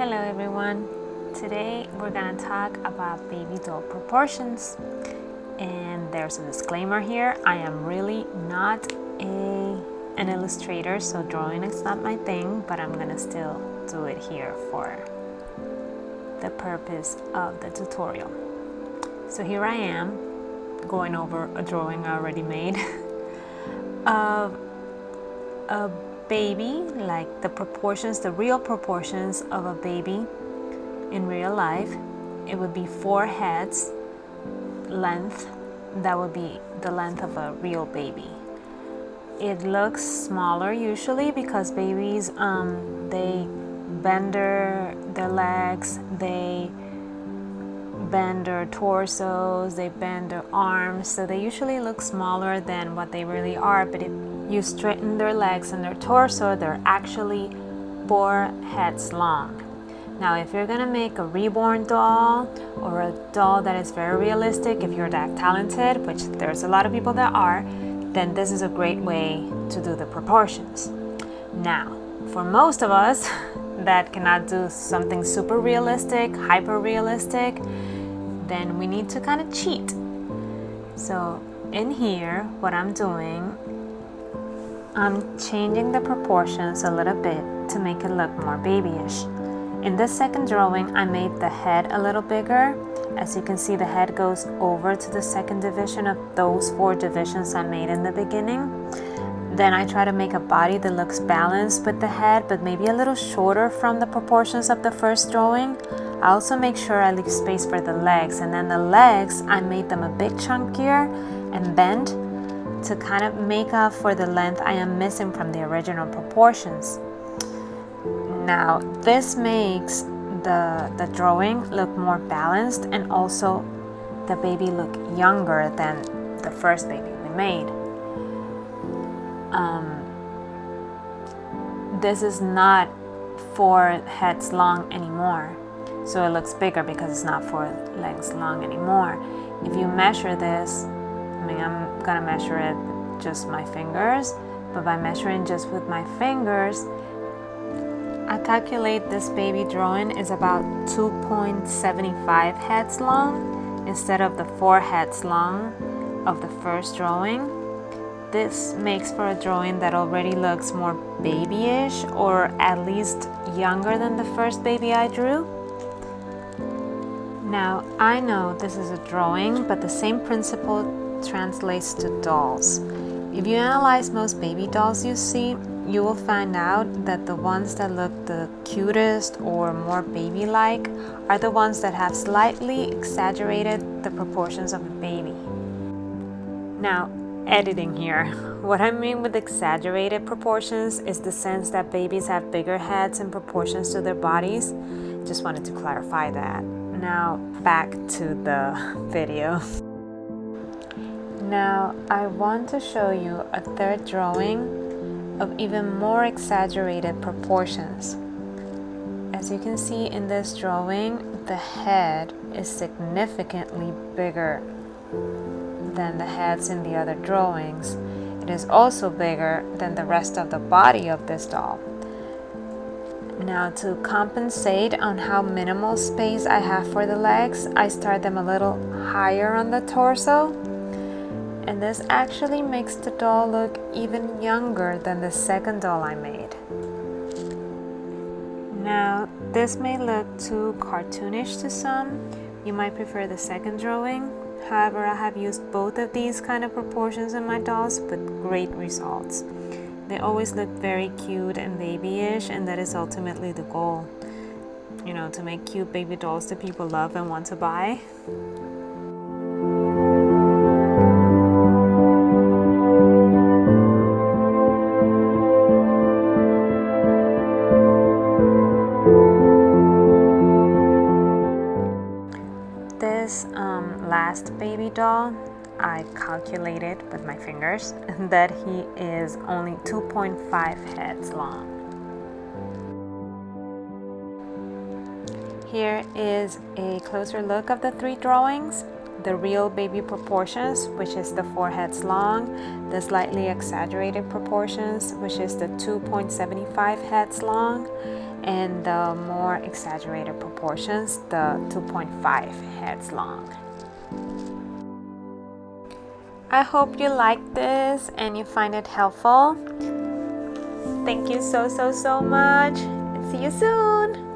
Hello everyone. Today we're gonna talk about baby doll proportions. And there's a disclaimer here. I am really not an illustrator, so drawing is not my thing, but I'm gonna still do it here for the purpose of the tutorial. So here I am going over a drawing I already made of a baby, like the proportions, the real proportions of a baby in real life. It would be 4 heads length. That would be the length of a real baby. It looks smaller usually because babies they bend their legs, they bend their torsos, they bend their arms, so they usually look smaller than what they really are. But if you straighten their legs and their torso, they're actually 4 heads long. Now if you're gonna make a reborn doll or a doll that is very realistic, if you're that talented, which there's a lot of people that are, then this is a great way to do the proportions. Now for most of us that cannot do something super realistic, hyper realistic, then we need to kind of cheat. So in here, what I'm doing, I'm changing the proportions a little bit to make it look more babyish. In this second drawing, I made the head a little bigger. As you can see, the head goes over to the second division of those 4 divisions I made in the beginning. Then I try to make a body that looks balanced with the head, but maybe a little shorter from the proportions of the first drawing. I also make sure I leave space for the legs, and then the legs, I made them a bit chunkier and bent to kind of make up for the length I am missing from the original proportions. Now this makes the drawing look more balanced, and also the baby look younger than the first baby we made. This is not 4 heads long anymore, so it looks bigger because it's not 4 legs long anymore. If you measure this, I mean, I'm gonna measure it with just my fingers, but by measuring just with my fingers, I calculate this baby drawing is about 2.75 heads long instead of the 4 heads long of the first drawing. This makes for a drawing that already looks more babyish, or at least younger than the first baby I drew. Now I know this is a drawing, but the same principle translates to dolls. If you analyze most baby dolls you see, you will find out that the ones that look the cutest or more baby-like are the ones that have slightly exaggerated the proportions of a baby. Now, editing here. What I mean with exaggerated proportions is the sense that babies have bigger heads in proportions to their bodies. Just wanted to clarify that. Now, back to the video. Now, I want to show you a third drawing of even more exaggerated proportions. As you can see in this drawing, the head is significantly bigger than the heads in the other drawings. It is also bigger than the rest of the body of this doll. Now, to compensate on how minimal space I have for the legs, I start them a little higher on the torso. And this actually makes the doll look even younger than the second doll I made. Now, this may look too cartoonish to some. You might prefer the second drawing. However, I have used both of these kind of proportions in my dolls with great results. They always look very cute and babyish, and that is ultimately the goal. You know, to make cute baby dolls that people love and want to buy. This last baby doll, I calculated with my fingers that he is only 2.5 heads long. Here is a closer look of the 3 drawings. The real baby proportions, which is the 4 heads long, the slightly exaggerated proportions, which is the 2.75 heads long, and the more exaggerated proportions, the 2.5 heads long. I hope you like this and you find it helpful. Thank you so much, and see you soon!